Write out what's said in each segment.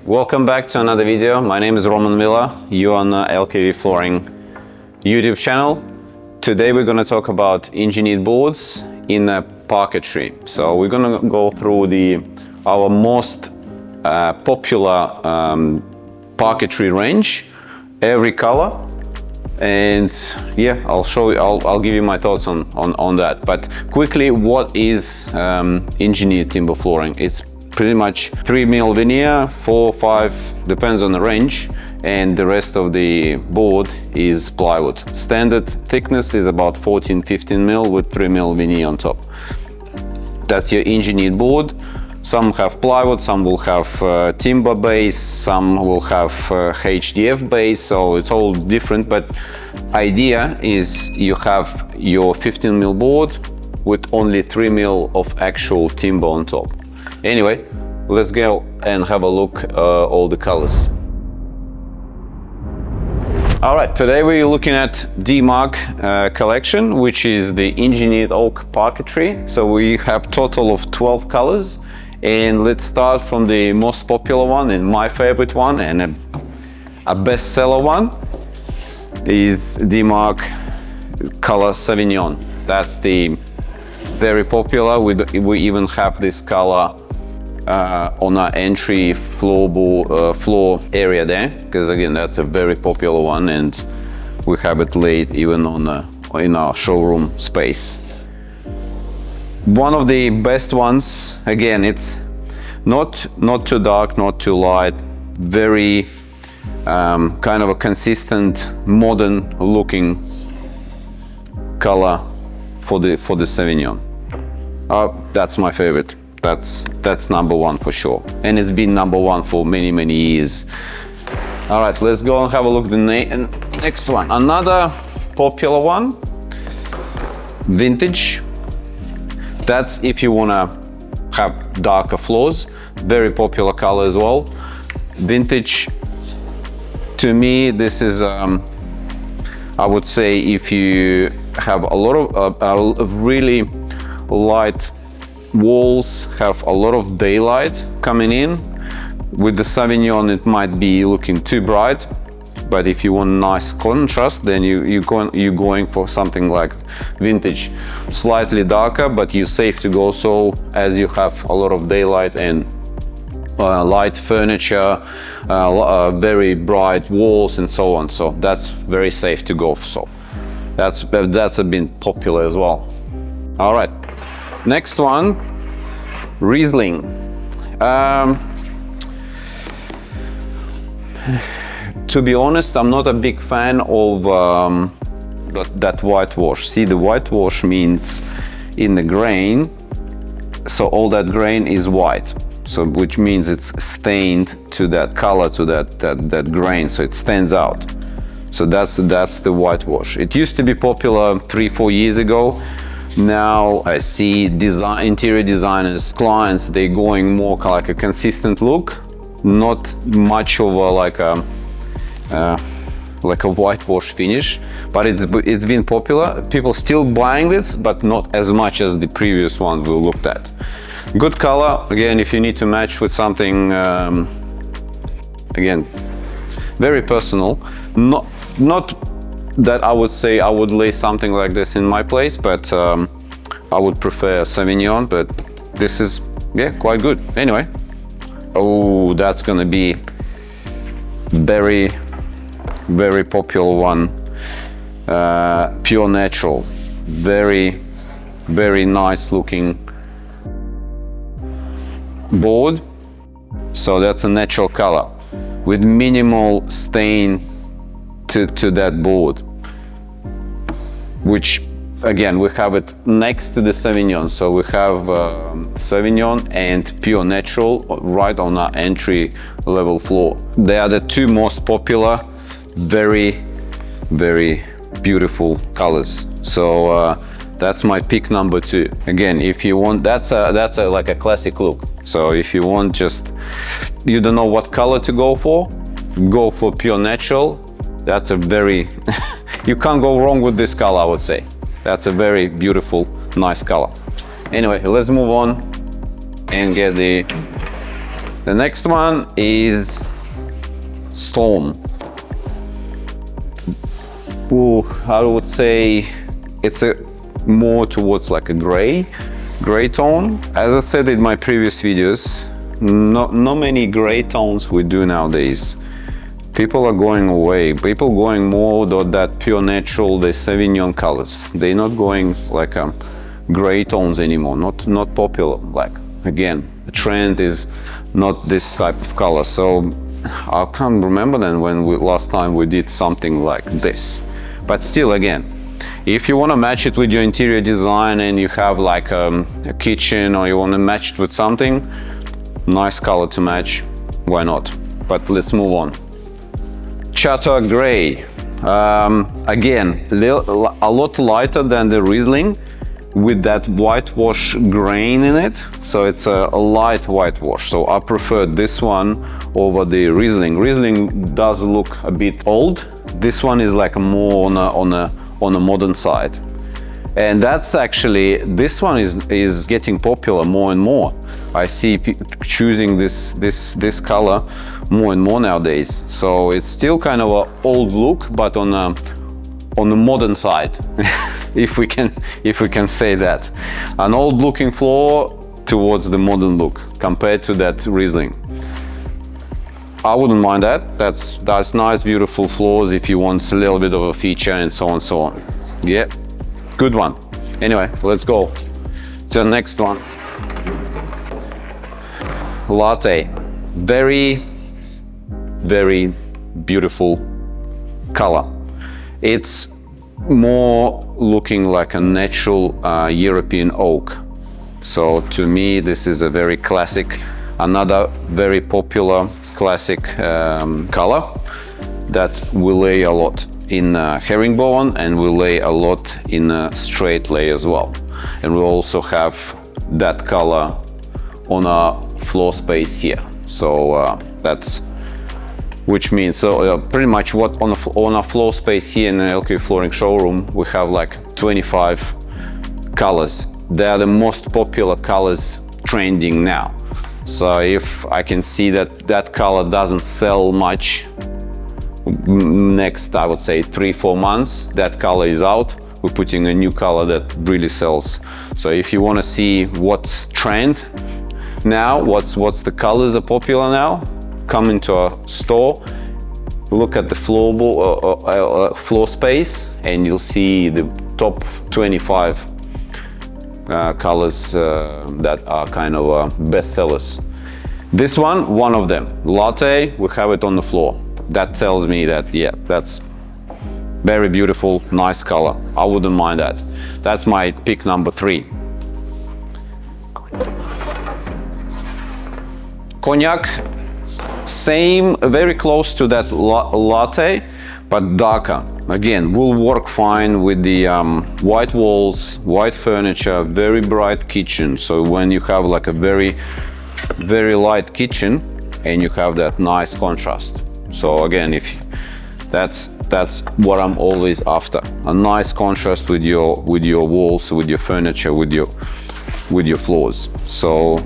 Welcome back to another video. My name is Roman Miller. You're on the LKV Flooring YouTube channel. Today we're going to talk about engineered boards in a parquetry. So we're going to go through our most popular parquetry range, every color, and yeah, I'll give you my thoughts on that. But quickly, what is engineered timber flooring? It's pretty much 3mm veneer, 4, 5, depends on the range, and the rest of the board is plywood. Standard thickness is about 14-15mm with 3mm veneer on top. That's your engineered board. Some have plywood, some will have timber base, some will have HDF base, so it's all different, but idea is you have your 15mm board with only 3mm of actual timber on top. Anyway, let's go and have a look all the colors. All right, today we're looking at D-Mark collection, which is the engineered oak parquetry. So we have total of 12 colors, and let's start from the most popular one and my favorite one, and a bestseller one is D-Mark color Sauvignon. That's the very popular. We even have this color on our entry floor area there, because again, that's a very popular one, and we have it laid even in our showroom space. One of the best ones, again, it's not too dark, not too light, very kind of a consistent, modern looking color for the Sauvignon. That's my favorite. That's number one for sure, and it's been number one for many years. All right, let's go and have a look at the next one. Another popular one, vintage. That's if you want to have darker floors. Very popular color as well. Vintage, to me, this is I would say if you have a lot of really light walls, have a lot of daylight coming in. With the Sauvignon, it might be looking too bright, but if you want nice contrast, then you're going for something like vintage, slightly darker, but you're safe to go so, as you have a lot of daylight and light furniture, very bright walls and so on. So that's very safe to go. So that's been popular as well. All right. Next one, Riesling. To be honest, I'm not a big fan of that whitewash. See, the whitewash means in the grain, so all that grain is white. So which means it's stained to that color, to that grain, so it stands out. So that's the whitewash. It used to be popular 3-4 years ago. Now I see interior designers, clients, they're going more like a consistent look, not much of a like a whitewash finish, but it's been popular. People still buying this, but not as much as the previous one we looked at. Good color, again, if you need to match with something, again, very personal. Not that I would say I would lay something like this in my place, but I would prefer Sauvignon, but this is, yeah, quite good. Anyway, oh, that's gonna be very popular one, pure natural, very nice looking board. So that's a natural color with minimal stain to that board, which again, we have it next to the Sauvignon. So we have Sauvignon and pure natural right on our entry level floor. They are the two most popular, very beautiful colors. So that's my pick number 2. Again, if you want, that's like a classic look. So if you want, you don't know what color to go for pure natural. That's a very you can't go wrong with this color, I would say. That's a very beautiful, nice color. Anyway, let's move on and get the The next one is Storm. Ooh, I would say it's a more towards like a gray tone. As I said in my previous videos, not many gray tones we do nowadays. People are going away. People going more to that pure natural, the Sauvignon colors. They're not going like gray tones anymore. Not popular. Like again, the trend is not this type of color. So I can't remember then when last time we did something like this. But still, again, if you want to match it with your interior design and you have like a kitchen, or you want to match it with something, nice color to match, why not? But let's move on. Chateau Gray. Again, a lot lighter than the Riesling, with that whitewash grain in it. So it's a light whitewash. So I prefer this one over the Riesling. Riesling does look a bit old. This one is like more on a modern side. And that's actually, this one is getting popular more and more. I see people choosing this color more and more nowadays. So it's still kind of an old look, but on the modern side, if we can say that. An old looking floor towards the modern look compared to that Riesling. I wouldn't mind that. That's nice, beautiful floors if you want a little bit of a feature and so on and so on. Yeah, good one. Anyway, let's go to the next one. Latte. Very, very beautiful color. It's more looking like a natural European oak. So to me, this is a very classic, another very popular classic color that we lay a lot in herringbone, and we lay a lot in straight lay as well. And we also have that color on our floor space here. So that's, which means, so pretty much what on our floor space here in the LKV flooring showroom, we have like 25 colors. They are the most popular colors trending now. So if I can see that that color doesn't sell much, next I would say 3-4 months, that color is out. We're putting a new color that really sells. So if you want to see what's trend now, what's the colors are popular now, come into a store, look at the floor space, and you'll see the top 25 colors that are kind of best sellers. This one of them, Latte, we have it on the floor. That tells me that, yeah, that's very beautiful, nice color. I wouldn't mind that. That's my pick number 3. Cognac, same, very close to that Latte, but darker. Again, will work fine with the white walls, white furniture, very bright kitchen. So when you have like a very light kitchen and you have that nice contrast. So again, if that's what I'm always after, a nice contrast with your walls, with your furniture, with your floors. So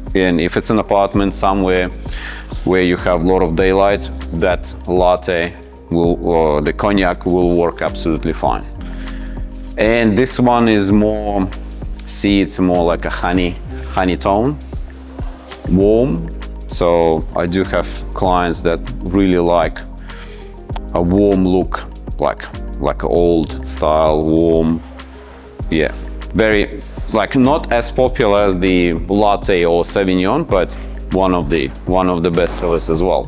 again, if it's an apartment somewhere where you have a lot of daylight, that Latte will, or the Cognac will work absolutely fine. And this one is more, see, it's more like a honey tone, warm. So I do have clients that really like a warm look, like old style, warm. Yeah, very, like not as popular as the Latte or Sauvignon, but one of the best sellers as well.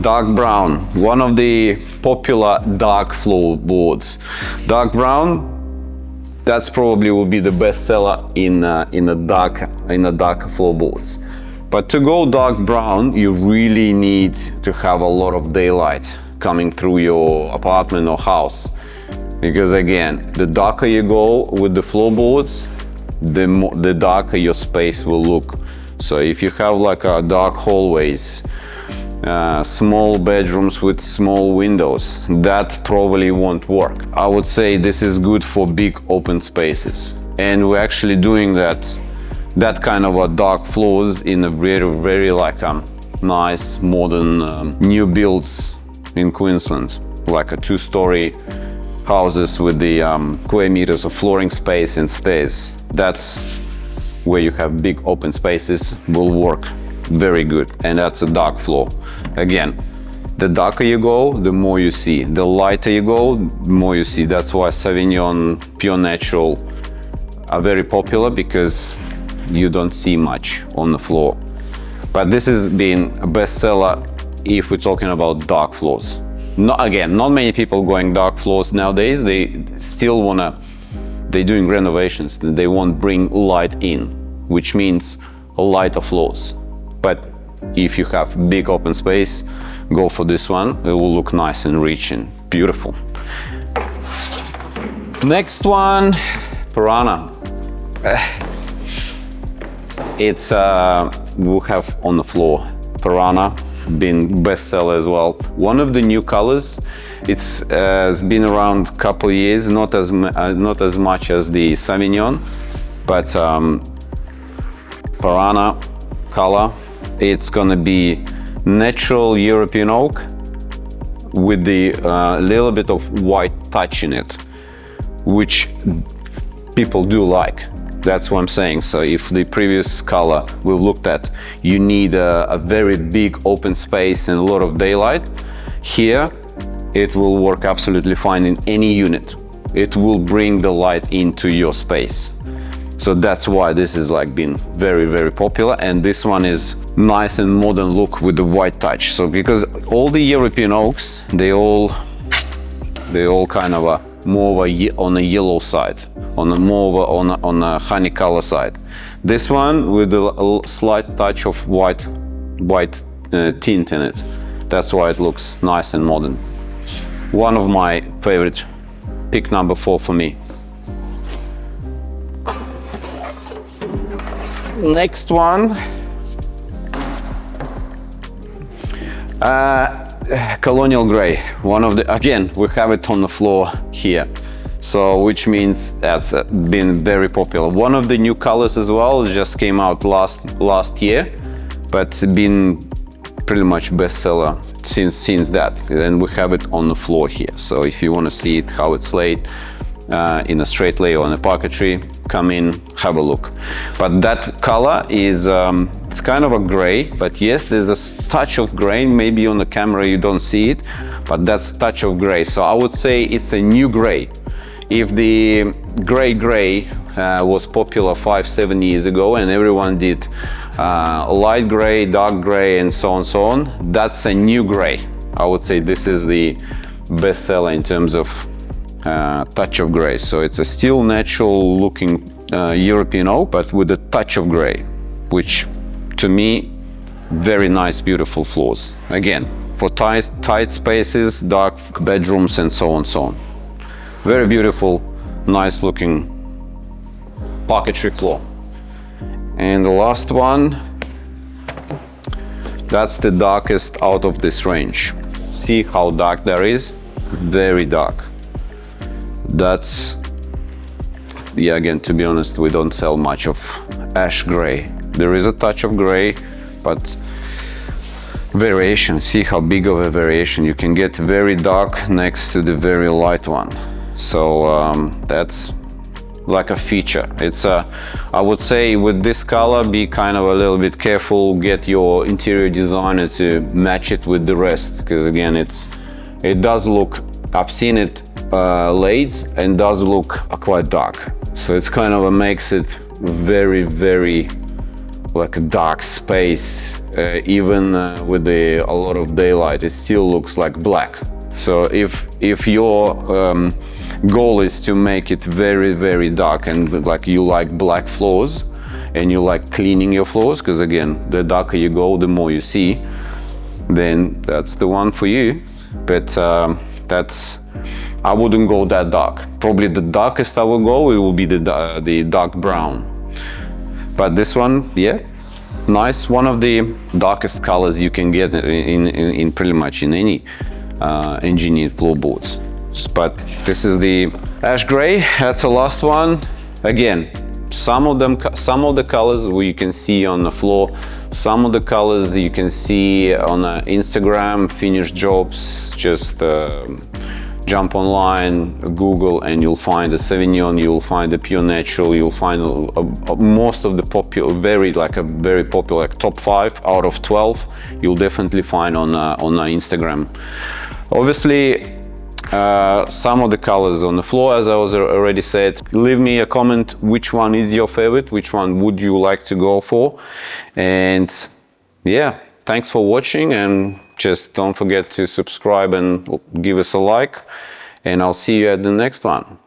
Dark brown, one of the popular dark floorboards. Dark brown, that's probably will be the best seller in the dark floorboards. But to go dark brown, you really need to have a lot of daylight coming through your apartment or house, because again, the darker you go with the floorboards, the darker your space will look. So if you have like a dark hallways, small bedrooms with small windows, that probably won't work. I would say this is good for big open spaces. and we're actually doing that kind of a dark floors in a very like nice modern new builds in Queensland, like a 2-story houses with the square meters of flooring space and stairs. That's where you have big open spaces, will work very good, and that's a dark floor. Again, the darker you go, the more you see. The lighter you go, the more you see. That's why Sauvignon Pure Natural are very popular, because you don't see much on the floor. But this has been a bestseller if we're talking about dark floors. Not many people going dark floors nowadays. They still they're doing renovations. They won't bring light in, which means lighter floors. But if you have big open space, go for this one. It will look nice and rich and beautiful. Next one, Piranha. It's we'll have on the floor. Piranha, been bestseller as well. One of the new colors. It's has been around a couple of years, not as much as the Sauvignon, but Piranha color. It's gonna be natural European oak with the little bit of white touch in it, which people do like. That's what I'm saying. So if the previous color we looked at, you need a very big open space and a lot of daylight, here it will work absolutely fine in any unit. It will bring the light into your space. So that's why this is like been very popular, and this one is nice and modern look with the white touch. So because all the European oaks, they all kind of more on the yellow side, on a honey color side. This one with a slight touch of white tint in it. That's why it looks nice and modern. One of my favorite, pick number 4 for me. Next one, Colonial Grey. One of the, again, we have it on the floor here, so which means that's been very popular. One of the new colors as well, just came out last year, but it's been pretty much bestseller since that, and we have it on the floor here. So if you want to see it how it's laid in a straight lay or in a parquetry, come in, have a look. But that color is it's kind of a gray, but yes, there's a touch of gray. Maybe on the camera you don't see it, but that's touch of gray. So I would say it's a new gray. If the gray was popular 5-7 years ago, and everyone did light gray, dark gray, and so on, that's a new gray. I would say this is the bestseller in terms of touch of gray. So it's a still natural looking European oak, but with a touch of gray, which to me, very nice, beautiful floors. Again, for tight spaces, dark bedrooms, and so on. Very beautiful, nice looking parquetry floor. And the last one, that's the darkest out of this range. See how dark there is? Very dark. That's, yeah, again, to be honest, we don't sell much of ash gray. There is a touch of gray, but variation. See how big of a variation you can get. Very dark next to the very light one. So that's like a feature. It's I would say with this color, be kind of a little bit careful. Get your interior designer to match it with the rest, because again, it does look. I've seen it laid and does look quite dark. So it's kind of makes it very like a dark space. Even with a lot of daylight, it still looks like black. So if your goal is to make it very dark, and like you like black floors and you like cleaning your floors, because again, the darker you go, the more you see, then that's the one for you. But that's, I wouldn't go that dark. Probably the darkest I will go, it will be the dark brown. But this one, yeah, nice. One of the darkest colors you can get in pretty much in any engineered floorboards. But this is the ash gray. That's the last one. Again, some of the colors you can see on the floor, some of the colors you can see on Instagram, finished jobs. Just jump online, Google, and you'll find the Sauvignon, you'll find the Pure Natural, you'll find most of the popular, very popular, like top 5 out of 12, you'll definitely find on Instagram. Obviously, some of the colors on the floor, as I was already said. Leave me a comment which one is your favorite, which one would you like to go for. And yeah, thanks for watching, and just don't forget to subscribe and give us a like, and I'll see you at the next one.